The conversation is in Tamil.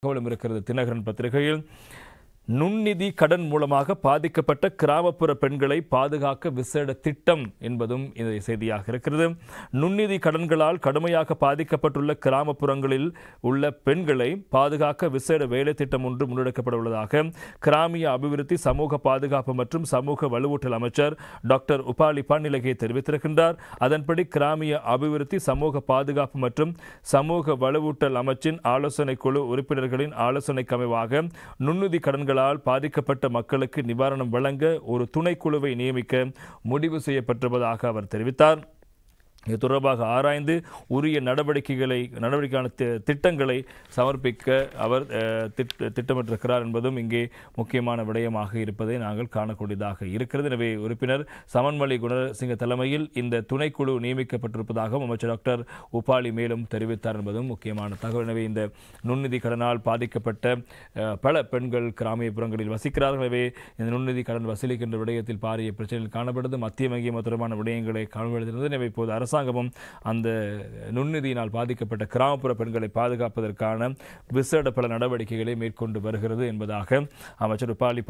தகவலும் இருக்கிறது. தினகரன் பத்திரிகையில் நுண்நிதி கடன் மூலமாக பாதிக்கப்பட்ட கிராமப்புற பெண்களை பாதுகாக்க விசேட திட்டம் என்பதும் இந்த செய்தியாக இருக்கிறது. நுண்நிதி கடன்களால் கடுமையாக பாதிக்கப்பட்டுள்ள கிராமப்புறங்களில் உள்ள பெண்களை பாதுகாக்க விசேட வேலை திட்டம் ஒன்று முன்னெடுக்கப்பட உள்ளதாக கிராமிய அபிவிருத்தி, சமூக பாதுகாப்பு மற்றும் சமூக வலுவூட்டல் அமைச்சர் டாக்டர் உபாலி பன்னிலகே தெரிவித்திருக்கின்றார். அதன்படி கிராமிய அபிவிருத்தி, சமூக பாதுகாப்பு மற்றும் சமூக வலுவூட்டல் அமைச்சின் ஆலோசனை குழு உறுப்பினர்களின் ஆலோசனைக்கு அமைவாக நுண்நிதி கடன்கள் பாதிக்கப்பட்ட மக்களுக்கு நிவாரணம் வழங்க ஒரு துணைக்குழுவை நியமிக்க முடிவு செய்யப்பட்டிருப்பதாக அவர் தெரிவித்தார். இது தொடர்பாக ஆராய்ந்து உரிய நடவடிக்கைக்கான திட்டங்களை சமர்ப்பிக்க அவர் திட்டமிட்டிருக்கிறார் என்பதும் இங்கே முக்கியமான விடயமாக இருப்பதை நாங்கள் காணக்கூடியதாக இருக்கிறது. எனவே உறுப்பினர் சமன்மலி குணசிங்க தலைமையில் இந்த துணைக்குழு நியமிக்கப்பட்டிருப்பதாகவும் அமைச்சர் டாக்டர் உபாலி மேலும் தெரிவித்தார் என்பதும் முக்கியமான தகவல். எனவே இந்த நுண்நிதி கடனால் பாதிக்கப்பட்ட பல பெண்கள் கிராமியப்புறங்களில் வசிக்கிறார்கள். எனவே இந்த நுண்நிதி கடன் வசூலிக்கின்ற விடயத்தில் பாரிய பிரச்சனைகள் காணப்படுது. மத்திய வங்கி தொடர்பான விடயங்களை காணப்படுகிறது. எனவே இப்போது அரசாங்கமும் அந்த நுண்நிதியினால் பாதிக்கப்பட்ட கிராமப்புற பெண்களை பாதுகாப்பதற்கான விசேட பல நடவடிக்கைகளை மேற்கொண்டு வருகிறது என்பதாக அமைச்சர் உபாலி